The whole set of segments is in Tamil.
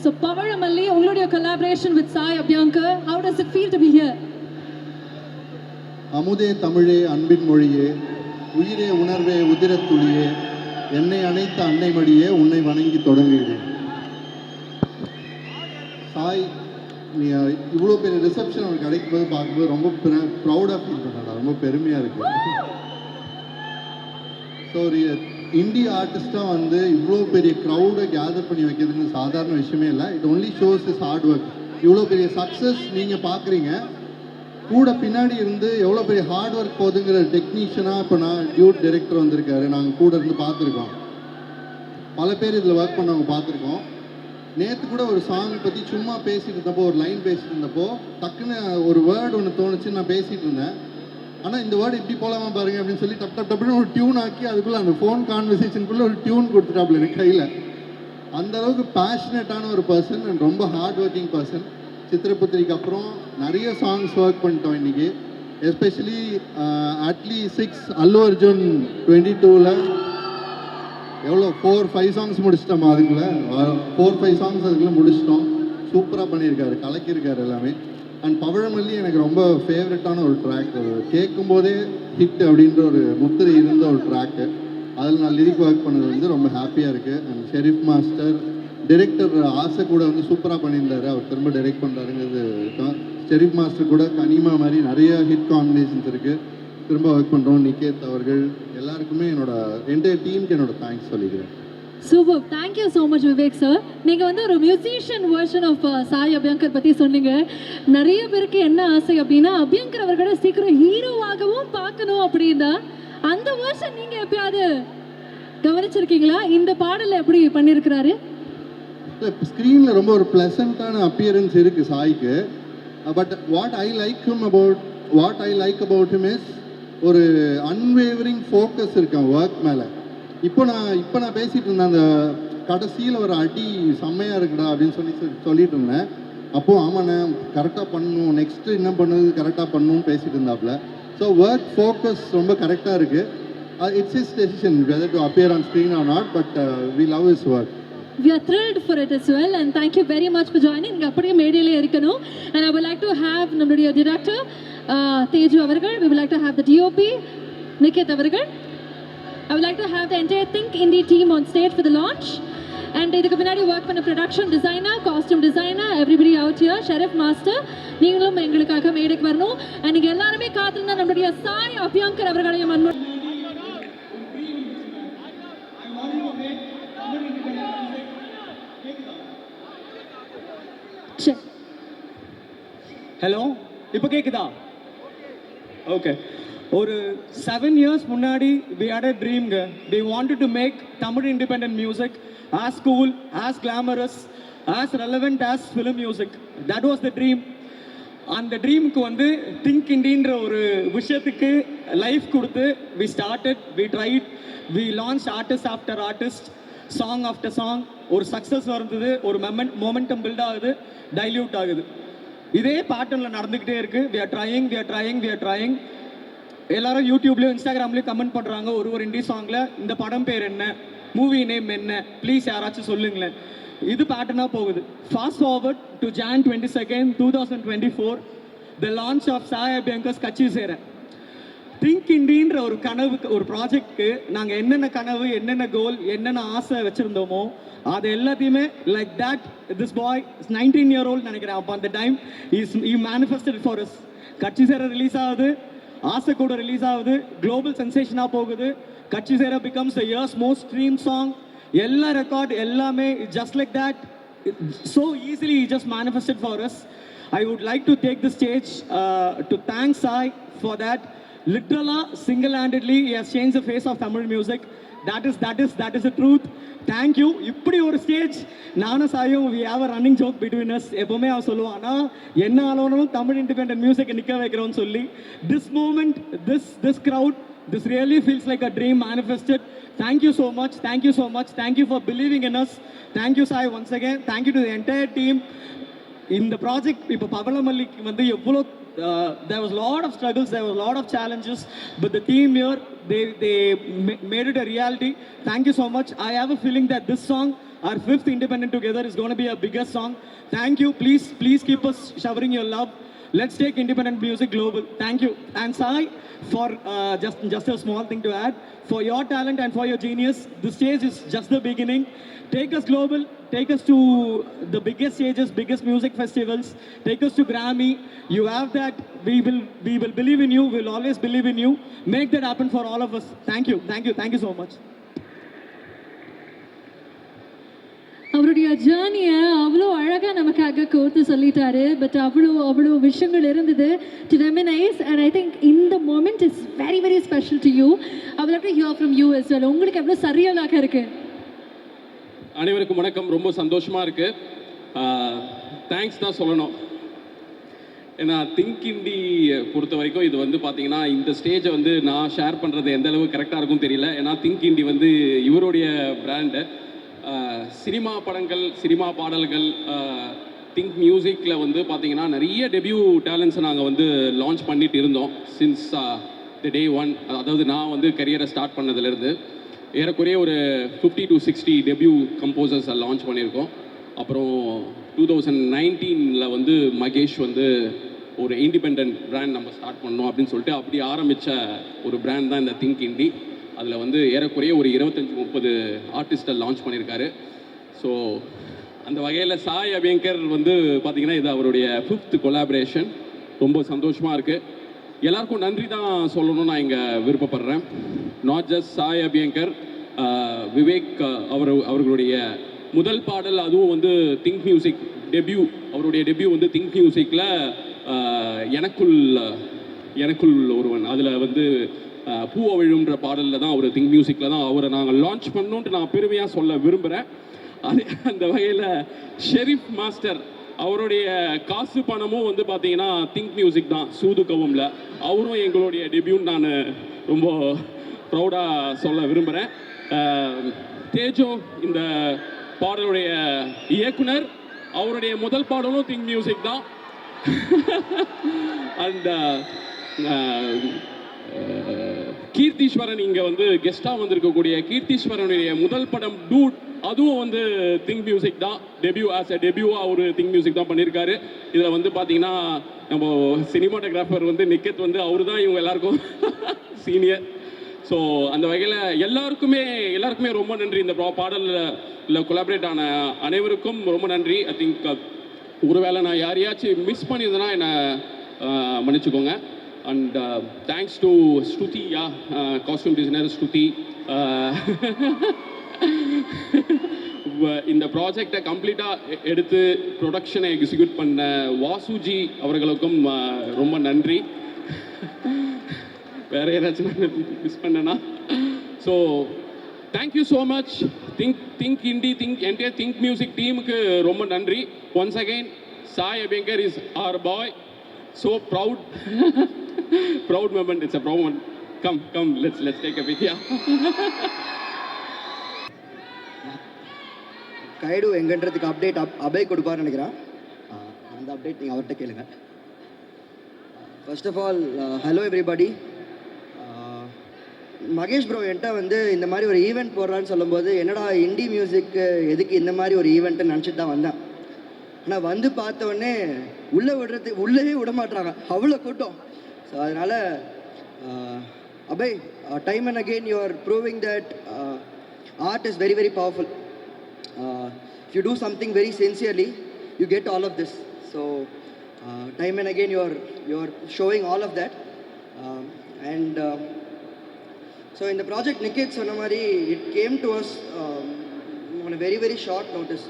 So Pavaramalli, உங்களுடைய collaboration with Sai Abhyankar, how does it feel to be here? அமுதே தமிழே அன்பின் மொழியே, உயிரே உணர்வே உதிரத் துளியே, என்னை அணைத்த அன்னை மடியே உன்னை வணங்கி தொடங்குகிறேன். சாய், நீ இவ்வளோ பெரிய ரிசப்ஷன் அவனுக்கு கிடைக்கும்போது பார்க்கும்போது ரொம்ப ப்ரௌடாக ஃபீல் பண்ணடா, ரொம்ப பெருமையாக இருக்கு. ஸோ ஒரு இந்திய ஆர்டிஸ்டாக வந்து இவ்வளோ பெரிய க்ரௌடை கேதர் பண்ணி வைக்கிறதுன்னு சாதாரண விஷயமே இல்லை. It only shows is hard work. இவ்வளோ பெரிய சக்ஸஸ் நீங்கள் பார்க்குறீங்க, கூட பின்னாடி இருந்து எவ்வளோ பெரிய ஹார்ட் ஒர்க் போகுதுங்கிற டெக்னீஷியனாக இப்போ நான் டியூட் டைரக்டர் வந்திருக்காரு, நாங்கள் கூட இருந்து பார்த்துருக்கோம். பல பேர் இதில் ஒர்க் பண்ணவங்க பார்த்துருக்கோம். நேற்று கூட ஒரு சாங் பற்றி சும்மா பேசிகிட்டு இருந்தப்போ, ஒரு லைன் பேசிகிட்டு இருந்தப்போ டக்குன்னு ஒரு வேர்டு ஒன்று தோணுச்சு, நான் பேசிகிட்டு இருந்தேன். ஆனால் இந்த வேர்டு இப்படி போகலாமா பாருங்க அப்படின்னு சொல்லி டப்புன்னு ஒரு டியூன் ஆக்கி அதுக்குள்ளே அந்த ஃபோன் கான்வர்சேஷனுக்குள்ளே ஒரு டியூன் கொடுத்துட்டாப்புல எனக்கு கையில். அந்தளவுக்கு பேஷனேட்டான ஒரு பர்சன் அண்ட் ரொம்ப ஹார்ட் ஒர்க்கிங் பர்சன். சித்திரபுத்திரிக்கு அப்புறம் நிறைய சாங்ஸ் ஒர்க் பண்ணிட்டோம் இன்றைக்கி. எஸ்பெஷலி அட்லி 6 அல்லு அர்ஜுன் 22ல் எவ்வளோ 4-5 சாங்ஸ் முடிச்சிட்டோமா, அதுக்குள்ளே 4-5 சாங்ஸ் அதுக்குள்ளே முடிச்சிட்டோம். சூப்பராக பண்ணியிருக்காரு, கலக்கியிருக்காரு எல்லாமே. அண்ட் பவழமல்லி எனக்கு ரொம்ப ஃபேவரட்டான ஒரு ட்ராக். கேட்கும்போதே ஹிட் அப்படின்ற ஒரு முத்திரை இருந்த ஒரு ட்ராக்கு. அதில் நான் லிரிக் ஒர்க் பண்ணது வந்து ரொம்ப ஹாப்பியாக இருக்குது. அண்ட் ஷெரீஃப் மாஸ்டர் டைரக்டர் ஆசை கூட வந்து சூப்பராக பண்ணியிருந்தாரு, அவர் திரும்ப டைரக்ட் பண்ணுறாருங்கிறது இருக்கும். ஷெரீஃப் மாஸ்டர் கூட கனிமா மாதிரி நிறைய ஹிட் காம்பினேஷன்ஸ் இருக்குது. திரும்ப ஒர்க் பண்ணுறோம். நிகேத் அவர்கள் எல்லாருக்குமே என்னோட என்டையர் டீமுக்கு என்னோட தேங்க்ஸ் சொல்லிக்கிறேன். Super, thank you so much Vivek sir. நீங்கள் வந்து ஒரு musician version of Sai Abhyankar பற்றி சொன்னீங்க. நிறைய பேருக்கு என்ன ஆசை அப்படின்னா அபியங்கர் அவர்களை சீக்கிரம் ஹீரோவாகவும் பார்க்கணும் அப்படின்னா அந்த வெர்ஷன் நீங்கள் எப்பயாவது கவனிச்சிருக்கீங்களா? இந்த பாடலில் எப்படி பண்ணியிருக்கிறாரு? ஸ்க்ரீனில் ரொம்ப ஒரு ப்ளசண்ட்டான அப்பியரன்ஸ் இருக்குது சாய்க்கு. But what I like about him is ஒரு அன்வேவரிங் ஃபோக்கஸ் இருக்கேன் ஒர்க் மேலே. இப்போ நான் பேசிகிட்டு இருந்தேன், அந்த கடைசியில் ஒரு அடி செம்மையாக இருக்குடா அப்படின்னு சொல்லிட்டு இருந்தேன். அப்போது ஆமாண்ணே கரெக்டாக பண்ணணும், நெக்ஸ்ட்டு என்ன பண்ணுறது கரெக்டாக பண்ணணும்னு பேசிகிட்டு இருந்தாப்புல. ஸோ ஒர்க் ஃபோக்கஸ் ரொம்ப கரெக்டாக இருக்குது. It's his decision whether to appear on screen or not, but we love his work. We are thrilled for it as well and thank you very much for joining. இங்க அப்படியே மேடையிலே இருக்கணும். And I would like to have நம்மளுடைய director தேஜு அவர்கள், we would like to have the DOP Niketh அவர்கள், I would like to have the entire Think Indie team on stage for the launch. And இதுக்கு பின்னாடி ஒர்க் பண்ண production designer, costume designer, everybody out here, Sherif master, நீங்களும் எங்களுக்காக மேடைக்கு வரணும். அண்ட் நீங்கள் எல்லாருமே காத்திருந்தா நம்மளுடைய சாய் அபியங்கர் அவர்களையும் ஹலோ, இப்போ கேக்குதா? ஓகே. ஒரு 7 years முன்னாடி we had a dream. We wanted to make Tamil independent music as cool, as glamorous, as relevant as film music. That was the dream. அந்த ட்ரீமுக்கு வந்து திங்க் இண்டின்ற ஒரு விஷயத்துக்கு லைஃப் கொடுத்து we started, we tried, we launched artist after artist, song after song. ஒரு சக்ஸஸ் வருது, ஒரு மொமெண்டம் பில்ட் ஆகுது, டைல்யூட் ஆகுது. இதே பேட்டர்னில் நடந்துக்கிட்டே இருக்குது. we are trying. எல்லாரும் யூடியூப்லேயும் இன்ஸ்டாகிராம்லேயும் கமெண்ட் பண்ணுறாங்க, ஒரு இண்டி சாங்கில் இந்த படம் பேர் என்ன, மூவி நேம் என்ன, ப்ளீஸ் யாராச்சும் சொல்லுங்களேன். இது பேட்டர்னாக போகுது. Fast forward to Jan 22, 2024, the launch of Sai Abhyankar's Katchi Sera. Think இண்டின்ற ஒரு கனவுக்கு, ஒரு ப்ராஜெக்ட்க்கு நாங்கள் என்னென்ன கனவு, என்னென்ன கோல், என்னென்ன ஆசை வச்சுருந்தோமோ அது எல்லாத்தையுமே like that this boy 19-year-old நினைக்கிறேன் அப்போ அந்த time he manifested for us. கட்சி சேர ரிலீஸ் ஆகுது, ஆசை கூட ரிலீஸ் ஆகுது, குளோபல் சென்சேஷனாக போகுது. Katchi Sera becomes the year's most stream song. எல்லா ரெக்கார்ட் எல்லாமே just like that so easily just manifested for us. I would like to take the stage to thank Sai for that. லிட்ரலாக single handedly he has changed the face of Tamil music. That is the truth. Thank you. இப்படி ஒரு ஸ்டேஜ் நானும் சாயும் we have a running joke between us. எப்போவுமே அவன் சொல்லுவான், ஆனால் என்ன ஆலோனும் தமிழ் இண்டிபெண்டன்ட் மியூசிக்கை நிற்க வைக்கிறோன்னு சொல்லி. This moment, this crowd, this really feels like a dream manifested. Thank you so much. Thank you so much. Thank you for believing in us. Thank you, Sai, once again. Thank you to the entire team. இந்த ப்ராஜெக்ட் இப்போ பவளமல்லிக்கு வந்து எவ்வளோ there was a lot of struggles, there was a lot of challenges, but the team here, they made it a reality. Thank you so much. I have a feeling that this song, our 5th independent together, is going to be a biggest song. Thank you. Please keep us showering your love. Let's take independent music global. Thank you. And Sai, for just a small thing to add, for your talent and for your genius, the stage is just the beginning. Take us global, take us to the biggest stages, biggest music festivals, take us to Grammy. You have that. We will believe in you. We'll always believe in you. Make that happen for all of us. Thank you so much. அவருடைய ஜேர்னியை அவ்வளோ அழகாக நமக்காக கோர்த்து சொல்லிட்டாரு. பட் அவ்வளோ விஷயங்கள் இருந்தது to reminisce. And I think இந்த moment is very very special to you. அவளுக்கு hear from you as well. உங்களுக்கு எவ்வளோ சரியலாக இருக்கு? அனைவருக்கும் வணக்கம். ரொம்ப சந்தோஷமாக இருக்குது. தேங்க்ஸ் தான் சொல்லணும். ஏன்னா திங்க் இண்டி பொறுத்த வரைக்கும் இது வந்து பார்த்தீங்கன்னா இந்த ஸ்டேஜை வந்து நான் ஷேர் பண்ணுறது எந்த அளவு கரெக்டாக இருக்கும் தெரியல. ஏன்னா திங்க் இண்டி வந்து இவருடைய பிராண்டு. சினிமா படங்கள், சினிமா பாடல்கள், திங்க் மியூசிக்கில் வந்து பார்த்தீங்கன்னா நிறைய டெபியூ டேலண்ட்ஸை நாங்கள் வந்து லான்ச் பண்ணிட்டு இருந்தோம் சின்ஸ் த டே ஒன். அதாவது நான் வந்து கரியரை ஸ்டார்ட் பண்ணதுலேருந்து ஏறக்குறைய ஒரு 50 to 60 டெபியூ கம்போசர்ஸை லான்ச் பண்ணியிருக்கோம். அப்புறம் 2019 வந்து மகேஷ் வந்து ஒரு இண்டிபெண்ட் பிராண்ட் நம்ம ஸ்டார்ட் பண்ணோம் அப்படின்னு சொல்லிட்டு அப்படி ஆரம்பித்த ஒரு பிராண்ட் தான் இந்த திங்க் இண்டி. அதில் வந்து ஏறக்குறைய ஒரு 25-30 ஆர்டிஸ்ட்டை லான்ச் பண்ணியிருக்காரு. ஸோ அந்த வகையில் சாய் அபியங்கர் வந்து பார்த்திங்கன்னா இது அவருடைய 5th கொலாபரேஷன். ரொம்ப சந்தோஷமாக இருக்குது. எல்லாருக்கும் நன்றி தான் சொல்லணும்னு நான் இங்கே விருப்பப்படுறேன். நாட் ஜஸ்ட் சாய் அபியங்கர், விவேக் அவர்களுடைய முதல் பாடல், அதுவும் வந்து திங்க் மியூசிக் டெபியூ. அவருடைய டெபியூ வந்து திங்க் மியூசிக்கில் எனக்குள் ஒருவன், அதில் வந்து பூவவிழுன்ற பாடலில் தான் அவர் திங்க் மியூசிக்கில் தான் அவரை நாங்கள் லான்ச் பண்ணோன்ட்டு நான் பெருமையாக சொல்ல விரும்புகிறேன். அதே அந்த வகையில் ஷெரீஃப் மாஸ்டர் அவருடைய காசு பணமும் வந்து பார்த்தீங்கன்னா திங்க் மியூசிக் தான், சூதுகவும்ல. அவரும் எங்களுடைய டெபியூன்னு நான் ரொம்ப ப்ரௌடாக சொல்ல விரும்புகிறேன். தேஜோ இந்த பாடலுடைய இயக்குனர், அவருடைய முதல் பாடலும் திங்க் மியூசிக் தான். அண்ட் கீர்த்தீஸ்வரன் இங்கே வந்து கெஸ்டாக வந்திருக்கக்கூடிய கீர்த்தீஸ்வரனுடைய முதல் படம் டூட், அதுவும் வந்து திங்க் மியூசிக் தான். டெபியூ டெபியூவாக ஒரு திங்க் மியூசிக் தான் பண்ணியிருக்காரு. இதில் வந்து பார்த்தீங்கன்னா நம்ம சினிமாட்டோகிராஃபர் வந்து நிக்கத் வந்து அவரு தான் இவங்க எல்லாருக்கும் சீனியர். ஸோ அந்த வகையில் எல்லாருக்குமே ரொம்ப நன்றி. இந்த பாடலில் கொலாபரேட் ஆன அனைவருக்கும் ரொம்ப நன்றி. ஐ திங்க் ஒருவேளை நான் யாரையாச்சும் மிஸ் பண்ணியிருந்தேன்னா என்னை மன்னிச்சுக்கோங்க. And thanks to Shruti, costume designer Shruti. இந்த ப்ராஜெக்டை கம்ப்ளீட்டாக எடுத்து ப்ரொடக்ஷனை எக்ஸிக்யூட் பண்ண வாசுஜி அவர்களுக்கும் ரொம்ப நன்றி. வேறு ஏதாச்சும் மிஸ் பண்ணேன்னா so thank you so much. Think indie, entire think music டீமுக்கு ரொம்ப நன்றி. Once again Sai Abhyankar is our boy. So proud moment. It's a proud moment. Come, let's take a picture. Guide எங்கன்றதுக்கு அப்டேட் அபய் கொடுப்பார்னு நினைக்கிறேன். அந்த அப்டேட் நீங்கள் அவர்கிட்ட கேளுங்க. First of all hello everybody. Mahesh bro என்கிட்ட வந்து இந்த மாதிரி ஒரு ஈவெண்ட் போடுறான்னு சொல்லும்போது என்னடா இண்டி மியூசிக்கு எதுக்கு இந்த மாதிரி ஒரு ஈவெண்ட்டுன்னு நினச்சிட்டு தான் வந்தேன். ஆனால் வந்து பார்த்தோடனே உள்ளே விட மாட்டுறாங்க, அவ்வளோ கூட்டம். ஸோ அதனால் Abhay, time and again you are proving that art is very very powerful. If you do something very sincerely, you get all of this. So time and again you are showing all of that. And so in the project Niket Sonamari, it came to us on a very very short notice.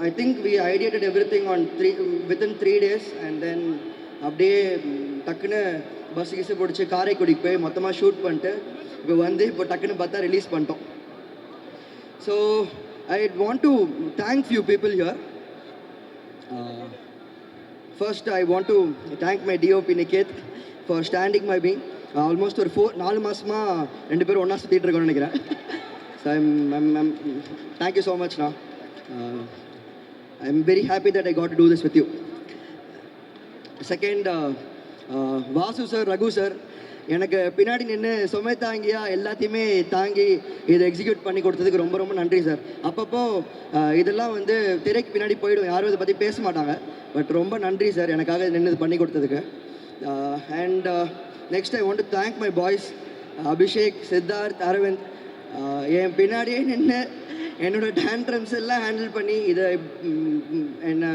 I think we ideated everything within 3 days, and then அப்படியே டக்குன்னு பஸ் கிசு பிடிச்சி காரைக்குடிக்கு போய் மொத்தமாக ஷூட் பண்ணிட்டு இப்போ டக்குன்னு பார்த்தா ரிலீஸ் பண்ணிட்டோம். So I want to thank few people here. First I want to thank my DOP Niket for standing my being. Almost ஒரு 4 மாதமாக 2 பேரும் ஒன்றா சுற்றிட்டு இருக்கோம்னு நினைக்கிறேன். ஸோ தேங்க்யூ ஸோ மச்ண்ணா. I'm very happy that I got to do this with you. Second, Vasu sir, Raghu sir, எனக்கு பின்னாடி நின்று சுமை தாங்கியா எல்லாத்தையுமே தாங்கி இதை எக்ஸிக்யூட் பண்ணி கொடுத்ததுக்கு ரொம்ப ரொம்ப நன்றி சார். அப்பப்போ இதெல்லாம் வந்து திரைக்கு பின்னாடி போயிடும், யாரும் இதை பற்றி பேச மாட்டாங்க. பட் ரொம்ப நன்றி சார் எனக்காக நின்று பண்ணி கொடுத்ததுக்கு. And next I want to thank my boys Abhishek, Siddharth, Aravind. என் பின்னாடியே நின்று என்னோட டேண்ட்ரம்ஸ் எல்லாம் ஹேண்டில் பண்ணி இதை என்னை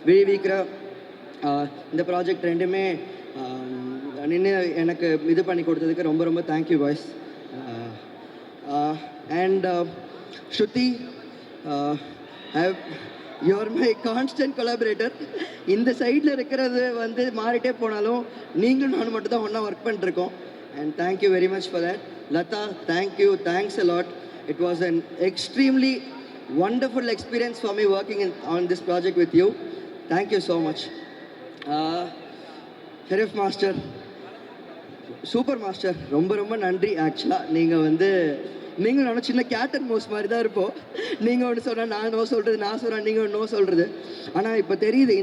விழிவிக்கிற இந்த ப்ராஜெக்ட் ரெண்டுமே நின்று எனக்கு இது பண்ணி கொடுத்ததுக்கு ரொம்ப ரொம்ப thank you boys. And Shruti, you're my constant collaborator. இந்த சைடில் இருக்கிறது வந்து மாறிட்டே போனாலும் நீங்களும் நானும் மட்டும் தான் ஒன்றா ஒர்க் பண்ணிட்டுருக்கோம். And thank you very much for that. Latha, thank you, thanks a lot. It was an extremely wonderful experience for me working on this project with you. Thank you so much. Sherif master, super master, ரொம்ப ரொம்ப நன்றி. ஆக்சுவலாக நீங்கள் வந்து நானும் சின்ன கேட் அண்ட் மவுஸ் மாதிரி தான் இருப்போம். நீங்கள் ஒன்று சொன்னால் நான் நோ சொல்கிறது, நான் சொன்னால் நீங்கள் ஒன்று நோ சொல்கிறது. ஆனால் இப்போ தெரியுது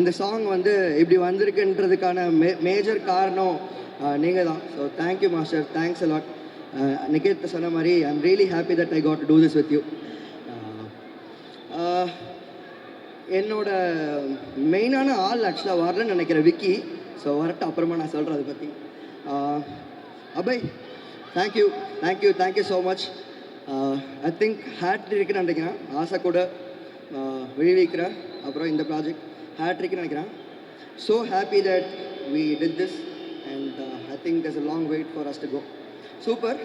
இந்த சாங் வந்து இப்படி வந்திருக்குன்றதுக்கான மேஜர் காரணம் நீங்கள் தான். So thank you master, thanks a lot. Niketh சொன்ன மாதிரி I am really happy that I got to do this with you. என்னோட மெயினான ஆள் ஆக்சுவலாக வரலன்னு நினைக்கிறேன், விக்கி. ஸோ வரட்டும், அப்புறமா நான் சொல்கிறேன் அதை பற்றி. Abhay, thank you thank you thank you so much. I think ஹேட்ரிக்னு நினைக்கிறேன், ஆசை கூட விழிவிக்கிற அப்புறம் இந்த ப்ராஜெக்ட் ஹேட்ரிக்னு நினைக்கிறேன். So happy that we did this and I think there's a long wait for us to go. Super.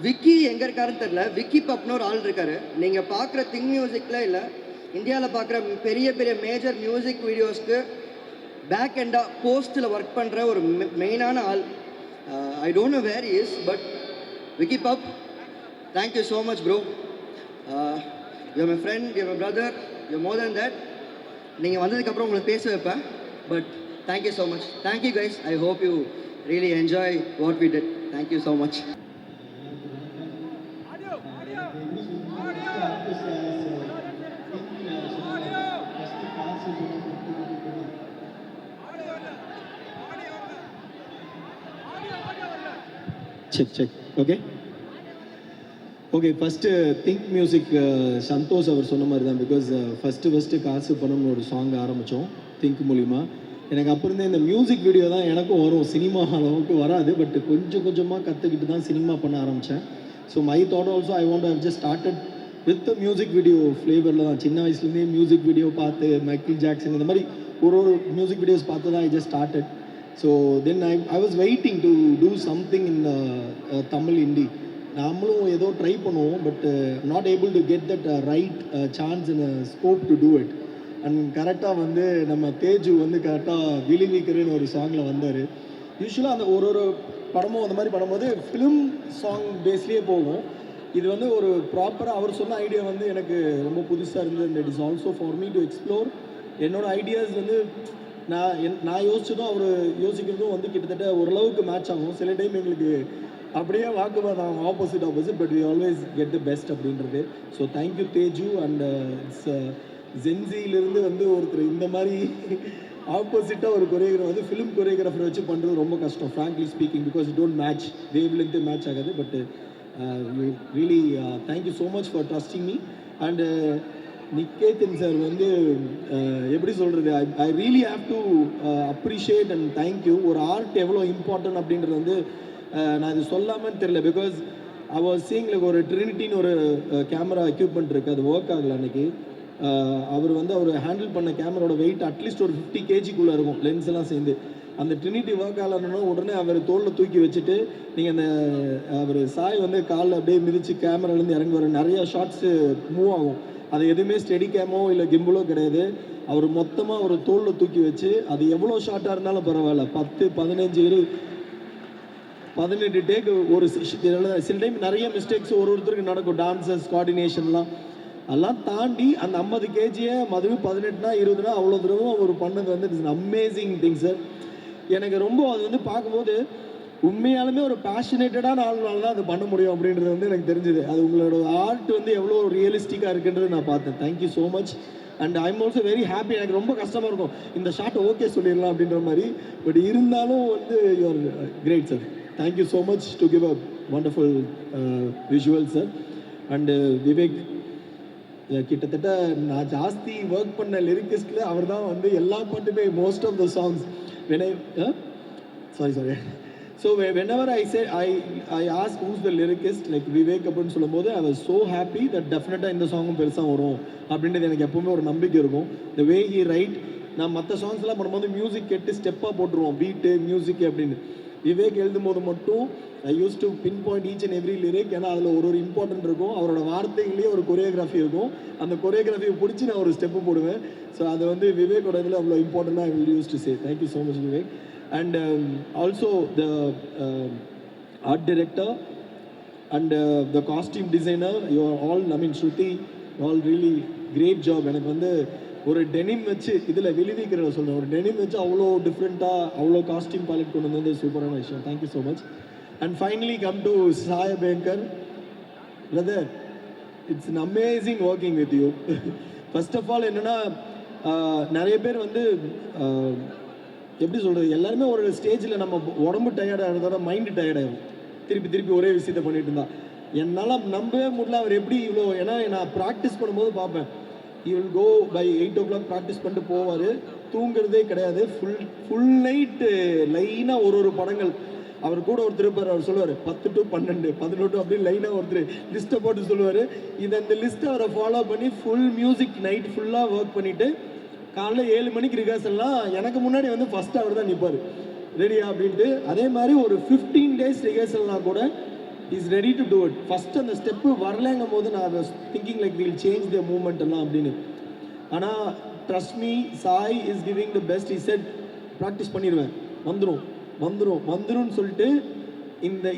Vicky எங்கே இருக்காருன்னு தெரில. விக்கி பப்னு ஒரு ஆள் இருக்கார். நீங்கள் பார்க்குற திங் மியூசிக்கில் இல்லை, இந்தியாவில் பார்க்குற பெரிய பெரிய மேஜர் மியூசிக் வீடியோஸ்க்கு பேக் எண்டாக போஸ்ட்டில் ஒர்க் பண்ணுற ஒரு மெயினான ஆள். I don't know where is, but Vicky பப், thank you so much bro. You my friend, you my brother, you more than that. நீங்கள் வந்ததுக்கப்புறம் உங்களுக்கு பேச வைப்பேன், but thank you so much. Thank you guys. I hope you really enjoy what we did. Thank you so much. Check. Okay, first think music Santhosh அவர் சொன்ன மாதிரி தான். பிகாஸ் ஃபஸ்ட்டு காசு பணம்னு ஒரு சாங் ஆரம்பித்தோம் திங்க் மூலிமா. எனக்கு அப்போ இருந்தே இந்த மியூசிக் வீடியோ தான் எனக்கும் வரும், சினிமா அளவுக்கு வராது. பட் கொஞ்சமாக கற்றுக்கிட்டு தான் சினிமா பண்ண ஆரம்பித்தேன். So my thought also I want to have just started with music video ஃப்ளேவரில் தான். சின்ன வயசுலேருந்தே மியூசிக் வீடியோ பார்த்து மைக்கேல் ஜாக்சன் இந்த மாதிரி ஒரு மியூசிக் வீடியோஸ் பார்த்து தான் I just started. So then I was waiting to do something in Tamil indie. நாமளும் ஏதோ ட்ரை பண்ணுவோம், but not able to get that right chance in scope to do it. And கரெக்டாக வந்து நம்ம தேஜு வந்து கரெக்டாக விழிவிக்கிறேன்னு ஒரு சாங்கில் வந்தார். யூஸ்வலாக அந்த ஒரு படமும் அந்த மாதிரி பண்ணும்போது ஃபிலிம் சாங் பேஸ்லேயே போகும். இது வந்து ஒரு ப்ராப்பராக அவர் சொன்ன ஐடியா வந்து எனக்கு ரொம்ப புதுசாக இருந்தது. And it is also for me to explore. என்னோடய ஐடியாஸ் வந்து நான் யோசிச்சதும் அவர் யோசிக்கிறதும் வந்து கிட்டத்தட்ட ஓரளவுக்கு மேட்ச் ஆகும். சில டைம் எங்களுக்கு அப்படியே வாக்குவாதம் ஆகும், opposite, but we always get the best அப்படின்றது. So thank you Teju. And it's ஜென்சியிலிருந்து வந்து ஒருத்தர் இந்த மாதிரி ஆப்போசிட்டாக ஒரு கொரியோகிராஃபர் வந்து ஃபிலிம் கொரியோகிராஃபர் வச்சு பண்ணுறது ரொம்ப கஷ்டம், frankly speaking, because it don't match, வேவ்லேருந்து மேட்ச் ஆகாது. But really thank you so much for trusting me. And Niketan sir வந்து எப்படி சொல்கிறது, I really have to appreciate and thank you. ஒரு ஆர்ட் எவ்வளோ இம்பார்ட்டன்ட் அப்படின்றது வந்து நான் இது சொல்லாமல் தெரியல. Because I was seeing like ஒரு ட்ரினிட்டின்னு ஒரு கேமரா எக்யூப்மெண்ட் இருக்குது, அது ஒர்க் ஆகலை அன்றைக்கி. அவர் வந்து அவர் ஹேண்டில் பண்ண கேமராவோட வெயிட் அட்லீஸ்ட் ஒரு 50 kg இருக்கும், லென்ஸ் எல்லாம் சேர்ந்து. அந்த ட்ரினிட்டி ஒர்க் ஆகலன்னா உடனே அவர் தோளில் தூக்கி வச்சுட்டு நீங்கள் அந்த அவர் சாய் வந்து காலில் அப்படியே மிதித்து கேமராலேருந்து இறங்கி வர நிறையா ஷார்ட்ஸு மூவ் ஆகும். அது எதுவுமே ஸ்டெடி கேமோ இல்லை கிம்பிளோ கிடையாது. அவர் மொத்தமாக ஒரு தோளில் தூக்கி வச்சு அது எவ்வளோ ஷார்ட்டாக இருந்தாலும் பரவாயில்ல, 10, 15, 18 டேக். ஒரு சில டைம் நிறைய மிஸ்டேக்ஸ் ஒருத்தருக்கு நடக்கும், டான்சர்ஸ் கோஆர்டினேஷன்லாம் அதெல்லாம் தாண்டி அந்த 50 kg மறுபடியும் 18னா 20னா அவ்வளோ தூரம் அவர் பண்ணது வந்து இட்ஸ் அமேசிங் திங் சார். எனக்கு ரொம்ப அது வந்து பார்க்கும்போது உண்மையாலுமே ஒரு பேஷனேட்டடான ஆளுனால தான் அது பண்ண முடியும் அப்படின்றது வந்து எனக்கு தெரிஞ்சுது. அது உங்களோட ஆர்ட் வந்து எவ்வளோ ரியலிஸ்டிக்காக இருக்குன்றது நான் பார்த்தேன். Thank you so much. And I'm also very happy. எனக்கு ரொம்ப கஷ்டமாக இருக்கும் இந்த ஷார்ட் ஓகே சொல்லிடலாம் அப்படின்ற மாதிரி. பட் இருந்தாலும் வந்து you're great sir. Thank you so much to give a wonderful visual sir. And Vivek கிட்டத்தட்ட நான் ஜாஸ்தி ஒர்க் பண்ண லிரிக்கிஸ்டில் அவர் தான் வந்து எல்லா பாட்டுமே most of the songs sorry so whenever I ask who's the lyricist like Vivek அப்படின்னு சொல்லும்போது I was so happy that டெஃபினட்டாக இந்த சாங்கும் பெருசாக வரும் அப்படின்றது எனக்கு எப்பவுமே ஒரு நம்பிக்கை இருக்கும். the way he write, நான் மற்ற சாங்ஸ்லாம் பண்ணும்போது மியூசிக் கேட்டு ஸ்டெப்பாக போட்டுருவோம் பீட்டு மியூசிக் அப்படின்னு. விவேக் எழுதும்போது மட்டும் I use to pinpoint each and every lyric. ஏன்னா அதில் ஒரு இம்பார்ட்டன்ட் இருக்கும், அவரோட வார்த்தைகள்லேயே ஒரு கொரியோகிராஃபி இருக்கும். அந்த கொரியோகிராஃபியை பிடிச்சி நான் ஒரு ஸ்டெப்பு போடுவேன். ஸோ அது வந்து விவேக்கோட இதில் அவ்வளோ இம்பார்ட்டண்ட்டாக I will use to say thank you so much Vivek. And also the art director and the costume designer, you are all, I mean Shruti, all really great job. எனக்கு வந்து ஒரு டெனிம் வச்சு இதில் விழுவிக்கிறத சொல்கிறேன், ஒரு டெனிம் வச்சு அவ்வளோ டிஃப்ரெண்ட்டாக அவ்வளோ காஸ்டியூம் பேலட் கொண்டு வந்து சூப்பரான விஷயம். Thank you so much. And finally come to Sai Abhyankar brother, it's an amazing working with you. First of all என்னென்னா நிறைய பேர் வந்து எப்படி சொல்கிறது, எல்லாருமே ஒரு ஸ்டேஜில் நம்ம உடம்பு டயர்டாக இருந்தாலும் மைண்டு டயர்டாகும், திருப்பி ஒரே விஷயத்தை பண்ணிட்டு இருந்தா. என்னால் நம்பவே முடியல அவர் எப்படி இவ்வளோ. ஏன்னா நான் ப்ராக்டிஸ் பண்ணும்போது பார்ப்பேன், he will go by 8 o'clock practice பண்ணிட்டு போவார், தூங்குறதே கிடையாது. ஃபுல் நைட்டு லைனாக ஒரு படங்கள். அவர் கூட ஒருத்தர் இருப்பார், அவர் சொல்லுவார் 10 to 12 11 to அப்படின்னு லைனாக ஒருத்தர் லிஸ்ட்டை போட்டு சொல்லுவார். அந்த லிஸ்ட்டை அவரை ஃபாலோ பண்ணி ஃபுல் மியூசிக் நைட் ஃபுல்லாக ஒர்க் பண்ணிவிட்டு காலைல 7 மணிக்கு ரிஹர்சல்லாம் எனக்கு முன்னாடி வந்து ஃபஸ்ட்டு அவர் தான் நிற்பார் ரெடியா அப்படின்ட்டு. அதே மாதிரி ஒரு 15 days ரிஹர்சல்னால் கூட is ready to do it. First அந்த ஸ்டெப்பு வரலைங்கும் போது நான் was thinking like will change the moment எல்லாம் அப்படின்னு. ஆனால் trust me, Sai is giving the best. Is set practice பண்ணிடுவேன், வந்துடும் சொல்லிட்டு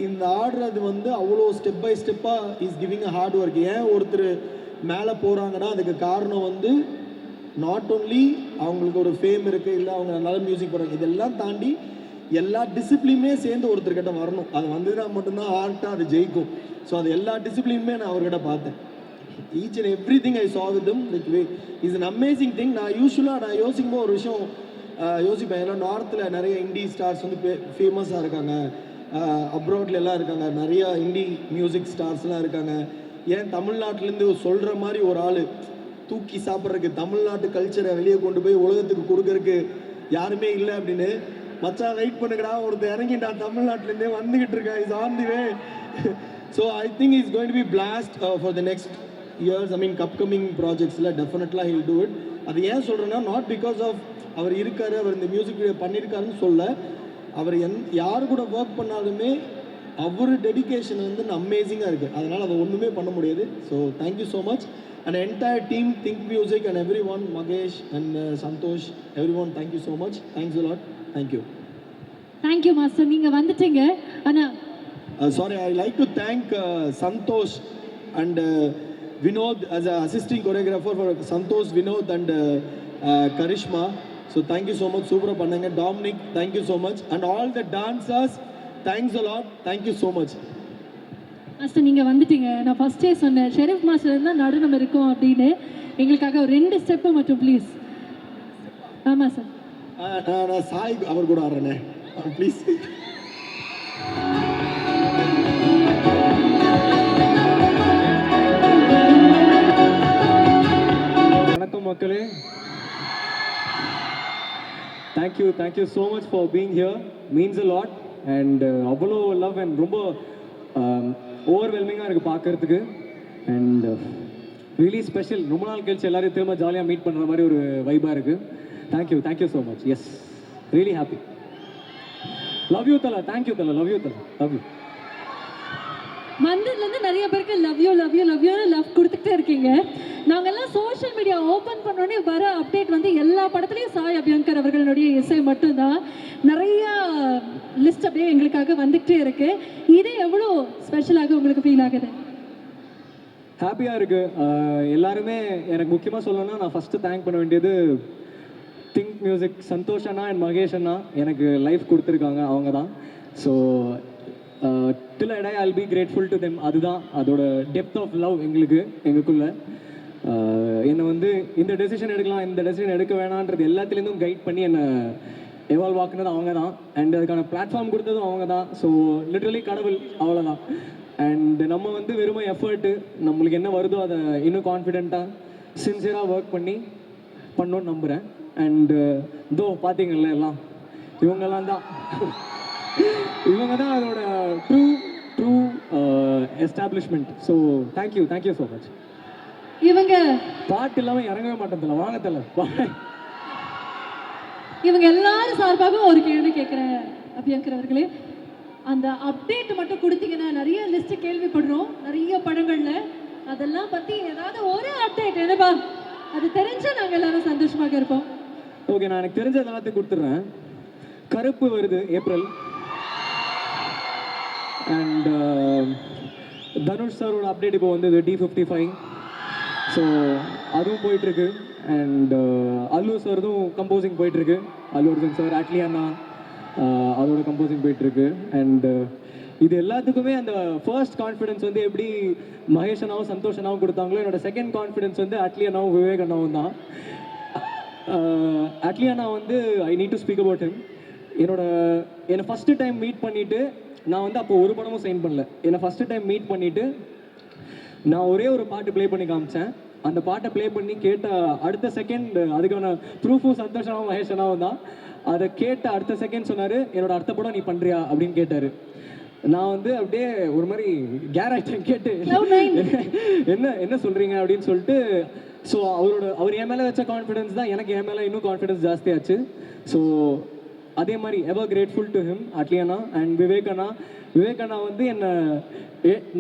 இந்த ஆடுறது வந்து அவ்வளோ ஸ்டெப் பை ஸ்டெப்பாக is giving a hard work. ஏன் ஒருத்தர் மேலே போகிறாங்கன்னா அதுக்கு காரணம் வந்து நாட் ஓன்லி அவங்களுக்கு ஒரு ஃபேம் இருக்குது, இல்லை அவங்க நல்ல மியூசிக் போடுறாங்க, இதெல்லாம் தாண்டி எல்லா டிசிப்ளினுமே சேர்ந்து ஒருத்தர்கிட்ட வரணும். அது வந்ததுனா மட்டும்தான் ஆர்ட்டாக அது ஜெயிக்கும். ஸோ அது எல்லா டிசிப்ளினுமே நான் அவர்கிட்ட பார்த்தேன். Each and every thing I saw with them like way is an amazing thing. நான் யோசிக்கும் போது ஒரு விஷயம் யோசிப்பேன். ஏன்னா நார்த்தில் நிறைய இண்டி ஸ்டார்ஸ் வந்து ஃபேமஸாக இருக்காங்க, அப்ராட்ல எல்லாம் இருக்காங்க, நிறையா இண்டி மியூசிக் ஸ்டார்ஸ்லாம் இருக்காங்க. ஏன் தமிழ்நாட்டிலேருந்து சொல்கிற மாதிரி ஒரு ஆள் தூக்கி சாப்பிட்றதுக்கு, தமிழ்நாட்டு கல்ச்சரை வெளியே கொண்டு போய் உலகத்துக்கு கொடுக்கறதுக்கு யாருமே இல்லை அப்படின்னு. மச்சான் வெயிட் பண்ணுங்கடா, ஒருத்தர் இறங்கிட்டா தமிழ்நாட்டிலேருந்தே வந்துக்கிட்டு இருக்கேன், is on the way. So I think is going to be blast for the next years. I mean upcoming ப்ராஜெக்ட்ஸில் டெஃபினெட்லாக ஹில் டூ இட். அது ஏன் சொல்கிறேன்னா, நாட் பிகாஸ் ஆஃப் அவர் இருக்கார், அவர் இந்த மியூசிக் வீடியோ பண்ணியிருக்காருன்னு சொல்ல, அவர் யார் கூட ஒர்க் பண்ணாலுமே அவர் டெடிக்கேஷன் வந்து அமேசிங்காக இருக்குது. அதனால் அதை ஒன்றுமே பண்ண முடியாது. So thank you so much. And entire team, Think Music and everyone, Magesh and Santosh, everyone, thank you so much. Thanks a lot. Thank you. Thank you, Master. நீங்கள் வந்துட்டீங்க. ஆனால் sorry, I like to thank Santosh and Vinod as an assisting choreographer for Santosh, Vinod and Karishma. So thank you so much. Super பண்ணங்க. Dominic, thank you so much. And all the dancers, thanks a lot. Thank you so much. Master நீங்கள் வந்துட்டீங்க. நான் ஃபஸ்ட்டே சொன்னேன் ஷெரீஃப் மாஸ்டர் இருந்தால் நடுனம் இருக்கும் அப்படின்னு. எங்களுக்காக ஒரு 2 ஸ்டெப்பு மட்டும் ப்ளீஸ். ஆமாம் சார். நான் சாய் அவர் கூட ஆடுறேனே ப்ளீஸ். வணக்கம் மக்களே. Thank you so much for being here. Means a lot. And அவ்வளோ லவ் அண்ட் ரொம்ப ஓவர்வெல்மிங்காக இருக்குது பார்க்குறதுக்கு. And really special. ரொம்ப நாள் கழிச்சு எல்லாரையும் திரும்ப ஜாலியாக மீட் பண்ணுற மாதிரி ஒரு வைபாக இருக்குது. Thank you so much. Yes, really happy. Love you Thala. Thank you Thala. Love you Thala. Love you. வந்ததுலேருந்து நிறைய பேருக்கு லவ்யூன்னு லவ் கொடுத்துக்கிட்டே இருக்கீங்க. நாங்கள்லாம் சோஷியல் மீடியா ஓப்பன் பண்ணோடனே வர அப்டேட் வந்து எல்லா படத்துலையும் சாய் அபியங்கர் அவர்களுடைய இசை மட்டும்தான். நிறையா லிஸ்ட் அப்படியே எங்களுக்காக வந்துக்கிட்டே இருக்குது. இது எவ்வளோ ஸ்பெஷலாக உங்களுக்கு ஃபீல் ஆகுது? ஹாப்பியாக இருக்குது. எல்லாருமே எனக்கு முக்கியமாக சொல்லணும்னா, நான் ஃபஸ்ட்டு தேங்க் பண்ண வேண்டியது திங்க் மியூசிக் சந்தோஷ் அண்ணா அண்ட் மகேஷ் அண்ணா. எனக்கு லைஃப் கொடுத்துருக்காங்க, அவங்க தான். So till I die I'll be grateful to them. அதுதான் அதோட டெப்த் ஆஃப் லவ் எங்களுக்குள்ள. என்னை வந்து இந்த டெசிஷன் எடுக்கலாம், இந்த டெசிஷன் எடுக்க வேணான்றது எல்லாத்துலேருந்தும் கைட் பண்ணி என்னை எவால்வ் ஆக்குனது அவங்க தான். அண்ட் அதுக்கான பிளாட்ஃபார்ம் கொடுத்ததும் அவங்க தான். ஸோ லிட்ரலி கடவுள், அவ்வளோதான். அண்ட் நம்ம வந்து வெறுமை எஃபர்ட்டு, நம்மளுக்கு என்ன வருதோ அதை இன்னும் கான்ஃபிடென்ட்டாக சின்சியராக ஒர்க் பண்ணி பண்ணோன்னு நம்புகிறேன். அண்டு இதோ பார்த்தீங்கல்ல எல்லாம் இவங்கெல்லாம் தான் இவங்க தான் அதோட true establishment. So thank you so much. இவங்க பாட்டு இல்லாமல் இறங்கவே மாட்டேன், வாங்க தல. இவங்க எல்லாரும் சார்பாகவும் ஒரு கேள்வி கேட்குறேன் அபியங்கர் அவர்களே. அந்த அப்டேட் மட்டும் கொடுத்தீங்கன்னா, நிறைய லிஸ்ட் கேள்விப்படுறோம் நிறைய படங்கள்ல, அதெல்லாம் பற்றி ஏதாவது ஒரு அப்டேட் என்னப்பா, அது தெரிஞ்சா நாங்கள் எல்லாரும் சந்தோஷமாக இருப்போம். ஓகே, நான் எனக்கு தெரிஞ்சது எல்லாத்தையும் கொடுத்துட்றேன். கருப்பு வருது ஏப்ரல். அண்ட் தனுஷ் சாரோட அப்டேட் இப்போ வந்தது D55. ஸோ அதுவும் போயிட்டுருக்கு. அண்ட் அல்லு சார்தும் கம்போசிங் போயிட்டுருக்கு. அல்லு அர்ஜுன் சார், அட்லி அண்ணா அதோட கம்போசிங் போயிட்டுருக்கு. அண்டு இது எல்லாத்துக்குமே அந்த ஃபர்ஸ்ட் கான்ஃபிடன்ஸ் வந்து எப்படி மகேஷ் அண்ணாவும் சந்தோஷ் அண்ணாவும் கொடுத்தாங்களோ, என்னோட செகண்ட் கான்ஃபிடன்ஸ் வந்து அட்லி அண்ணாவும் விவேக் அண்ணாவும் தான். அட்லி அண்ணா வந்து I need to speak about him. என்னை ஃபஸ்ட்டு டைம் மீட் பண்ணிவிட்டு, நான் வந்து அப்போ ஒரு படமும் சைன் பண்ணல. என்னை ஃபஸ்ட்டு டைம் மீட் பண்ணிவிட்டு நான் ஒரே ஒரு பாட்டு ப்ளே பண்ணி காமிச்சேன். அந்த பாட்டை ப்ளே பண்ணி கேட்ட அடுத்த செகண்ட் அதுக்கான ப்ரூஃபும் சந்தோஷமாகவும் மகேஷ் அண்ணாவும் தான். அதை கேட்ட அடுத்த செகண்ட் சொன்னார், என்னோட அடுத்த படம் நீ பண்ணுறியா அப்படின்னு கேட்டார். நான் வந்து அப்படியே ஒரு மாதிரி கேர் ஆகிட்டேன் கேட்டு, என்ன சொல்கிறீங்க அப்படின்னு சொல்லிட்டு. ஸோ அவர் என் மேலே வச்ச கான்ஃபிடன்ஸ் தான் எனக்கு என் மேலே இன்னும் கான்ஃபிடன்ஸ் ஜாஸ்தியாச்சு. ஸோ அதே மாதிரி ever grateful to him, Atlee அண்ணா அண்ட் விவேக் அண்ணா. விவேக் அண்ணா வந்து என்னை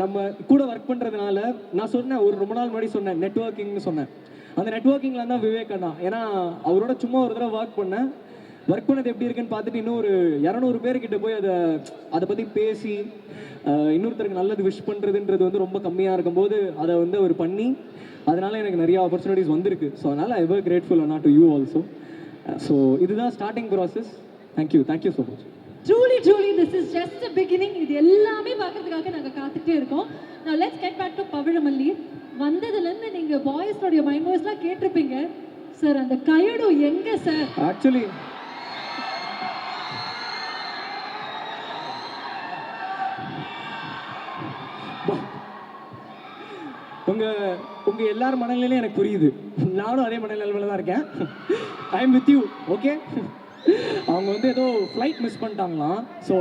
நம்ம கூட ஒர்க் பண்ணுறதுனால, நான் சொன்னேன் ரொம்ப நாள் முன்னாடி சொன்னேன் நெட்வொர்க்கிங்னு சொன்னேன். அந்த நெட்வொர்க்கிங்கில் தான் விவேக் அண்ணா. ஏன்னா அவரோட சும்மா ஒரு தடவை ஒர்க் பண்ணது எப்படி இருக்குன்னு பார்த்துட்டு இன்னும் ஒரு 200 பேர்கிட்ட போய் அதை பற்றி பேசி இன்னொருத்தருக்கு நல்லது விஷ் பண்ணுறதுன்றது வந்து ரொம்ப கம்மியாக இருக்கும்போது அதை வந்து அவர் பண்ணி, அதனால் எனக்கு நிறைய ஆப்பர்ச்சுனிட்டிஸ் வந்திருக்கு. ஸோ அதனால் ஐ எவர் கிரேட்ஃபுல் அண்ணா டு யூ ஆல்சோ. ஸோ இதுதான் starting process. Thank you so much. Truly this is just a beginning. இது எல்லாமே பார்க்கறதுக்காக நாங்கள் காத்துட்டே இருக்கோம். Now let's get back to பவிழமல்லி. வந்ததுலேருந்து நீங்கள் பாய்ஸ்னுடைய மைண்ட் வாய்ஸ்லாம் கேட்டிருப்பீங்க. சார் அந்த கையடு எங்கே சார்? ஆக்சுவலி உங்க எல்லார் மனநிலையும் எனக்கு புரியுது. நானும் அதே மனநிலையில தான் இருக்கேன். I am with you. Okay, அவங்க வந்து ஏதோ ஃப்ளைட் மிஸ் பண்ணிட்டாங்களாம். ஸோ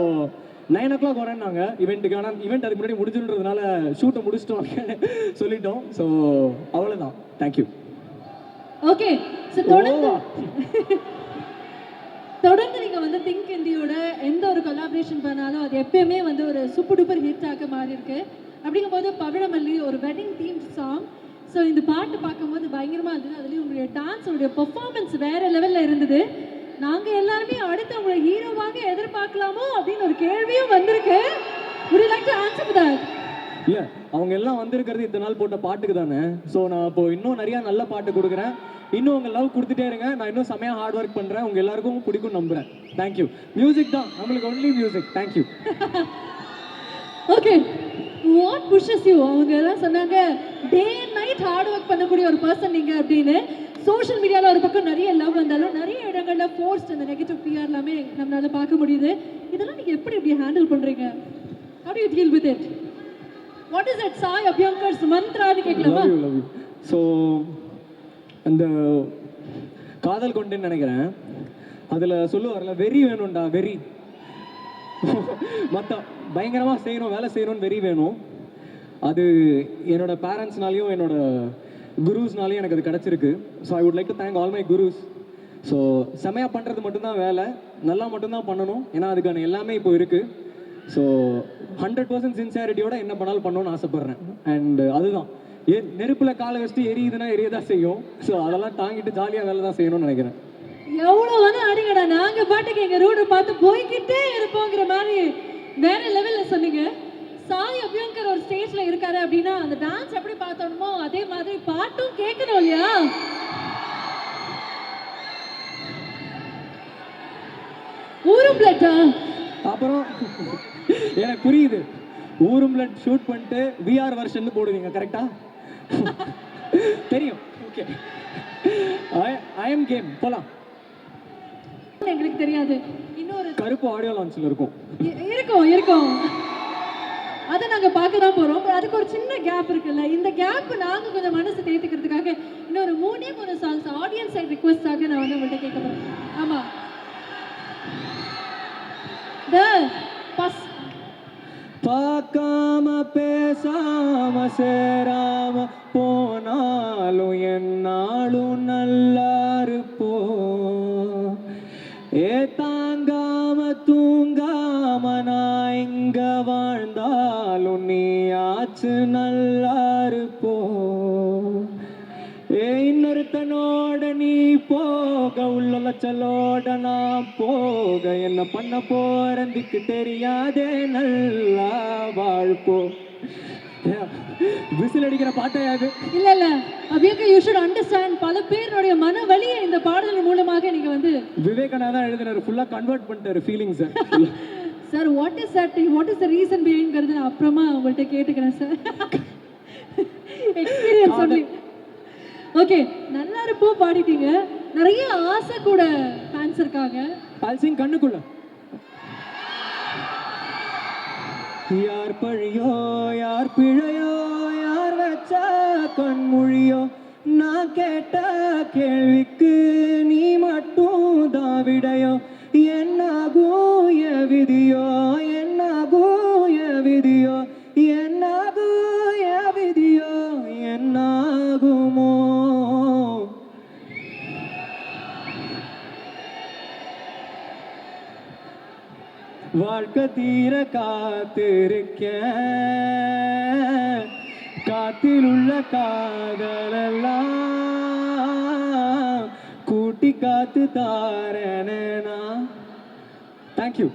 9 o'clock வரேன்னாங்க இவெண்ட்டுக்கு. ஆனால் இவெண்ட் அதுக்கு முன்னாடி முடிஞ்சுன்றதுனால ஷூட்டை முடிச்சுட்டு சொல்லிட்டோம். ஸோ அவ்வளோதான். தேங்க்யூ. ஓகே, ஸோ தொடர்ந்து நீங்கள் வந்து திங்க் இந்தியோட எந்த ஒரு கொலாபரேஷன் பண்ணாலும் அது எப்பயுமே வந்து ஒரு சூப்பர் டூப்பர் ஹிட்டாக மாறி இருக்கு. அப்படிங்கும்போது பவிழமல்லி ஒரு வெட்டிங் தீம் சாங். ஸோ இந்த பாட்டு பார்க்கும்போது பயங்கரமாக இருந்தது. அதுலேயும் உங்களுடைய டான்ஸ், உங்களுடைய பெர்ஃபார்மன்ஸ் வேற லெவலில் இருந்தது. நாங்கள் எல்லாருமே அடுத்து உங்களை ஹீரோவாக எதிர்பார்க்கலாமோ அப்படின்னு ஒரு கேள்வியும் வந்திருக்கு. would you like to answer that? இல்லை, அவங்க எல்லாம் வந்திருக்கிறது இத்தனை நாள் போட்ட பாட்டுக்கு தானே. ஸோ நான் இப்போ இன்னும் நிறையா நல்ல பாட்டு கொடுக்குறேன். இன்னும் உங்கள் லவ் கொடுத்துட்டே இருங்க. நான் இன்னும் செமையாக ஹார்ட் ஒர்க் பண்ணுறேன். உங்கள் எல்லாருக்கும் பிடிக்கும் நம்புகிறேன். தேங்க்யூ. மியூசிக் தான் நம்மளுக்கு, only music. Thank you. Okay, what புஷஸ் you? அவங்க எல்லாம் சொன்னாங்க day and night hard work பண்ணக்கூடிய ஒரு பர்சன் நீங்கள் அப்படின்னு. சோஷியல் மீடியாவில் ஒரு பக்கம் நிறைய லவ் வந்தாலும் நிறைய இடங்களில் ஃபோர்ஸ்ட் அந்த நெகட்டிவ் பிஆர் எல்லாமே நம்மளால பார்க்க முடியுது. இதெல்லாம் நீங்கள் எப்படி ஹேண்டில் பண்ணுறீங்க? how do you deal with it? what is that Sai அபியங்கர்ஸ் மந்த்ரான்னு கேட்கலாமா? Love you. ஸோ அந்த காதல் கொண்டேன்னு நினைக்கிறேன். அதில் சொல்லுவார்ல, வெறி வேணும்டா, வெறி. மற்ற பயங்கரமாக செய்யணும், வேலை செய்யணும்னு வெறி வேணும். அது என்னோட பேரண்ட்ஸ்னாலையும் என்னோட குருஸ்னாலையும் எனக்கு அது கிடச்சிருக்கு. So I would like to thank all my gurus. So செமையாக பண்ணுறது மட்டும்தான் வேலை, நல்லா மட்டும்தான் பண்ணணும். ஏன்னா அதுக்கான எல்லாமே இப்போ இருக்குது. ஸோ 100% சின்சியாரிட்டியோட என்ன பண்ணாலும் பண்ணணும்னு ஆசைப்பட்றேன். அண்ட் அதுதான் நெருப்பில் காலை வச்சுட்டு எரியுதுன்னா எரியதான் செய்யும். ஸோ அதெல்லாம் தாங்கிட்டு ஜாலியாக வேலை தான் செய்யணும்னு நினைக்கிறேன். எவ்வளோ வந்து அடிங்கடா, நாங்கள் பாட்டுக்கு எங்கள் ரூடை பார்த்து போய்கிட்டே இருப்போங்கிற மாதிரி வேற லெவலில் சொன்னீங்க. சாய் அபியங்கர் ஒரு ஸ்டேஜில் இருக்காரு அப்படின்னா அந்த டான்ஸ் எப்படி பார்த்தோமோ அதே மாதிரி பாட்டும் கேட்கணும் இல்லையா? ஊரும் பிளட்டா? அப்புறம் எனக்கு புரியுது, ஊரும் பிளட் ஷூட் பண்ணிட்டு விஆர் வெர்ஷன் போடுவீங்க, கரெக்டா? தெரியும். Okay, I am game. போலாம். எங்களுக்கு தெரியாது. இன்னொரு கருப்பு ஆடியோ லான்ச்சில் இருக்கும். இருக்கும் அதை நாங்கள் பார்க்க தான் போகிறோம். அதுக்கு ஒரு சின்ன கேப் இருக்குல்ல, இந்த கேப் நாங்கள் கொஞ்சம் மனசு தேர்த்துக்கிறதுக்காக இன்னொரு 3 சாங்ஸ் ஆடியன்ஸ் சைட் ரிக்வஸ்டாக நான் வந்து உங்கள்கிட்ட கேட்க போகிறேன். ஆமாம், பார்க்காம பேசாம சேராம போனாலும் என்னாலும் நல்லா இருப்போ. தாங்காம தூங்காம நான் இங்க வாழ்ந்தாலும் நீ ஆச்சு நல்லா இருப்போ. இன்னொருத்தனோட நீ போக உள்ளச்சலோட நான் போக என்ன பண்ண போறதுக்கு தெரியாதே நல்லா வாழ்ப்போ. விசில் அடிக்கிற பாட்டையாது இல்ல அபியங்கா, யூ ஷுட் அண்டர்ஸ்டாண்ட், பல பேருடைய மன வலியை இந்த பாடல் மூலமாக நீங்க வந்து விவேகானந்தா தான் எழுதினாரு, ஃபுல்லா கன்வெர்ட் பண்ணிட்டாரு feelings. Sir what is the reason பிஹைண்ட்ங்கிறது நான் அப்புறமா உங்கள்கிட்ட கேட்டுக்கிறேன் சார். எக்ஸ்பீரியன்ஸ் சொல்லி. ஓகே, நல்லா இருப்போ பாடிட்டீங்க. நிறைய ஆசை கூட ஃபேன்ஸ் இருக்காங்க. பால்சிங் கண்ணுக்குள்ள யார் பழியோ யார் பிழையோ யார் வச்சா கண்மொழியோ, நான் கேட்ட கேள்விக்கு நீ மட்டும் தான் விடையோ. என்னாகும் என் விதியோ என்னாகும் என் விதியோ என்னாகும் என் விதியோ என்னாகுமோ. வாழ்க்கை தீர காத்திருக்க காத்தில் உள்ள காதலெல்லாம் கூட்டி காத்து தாரேனா. தேங்க்யூ.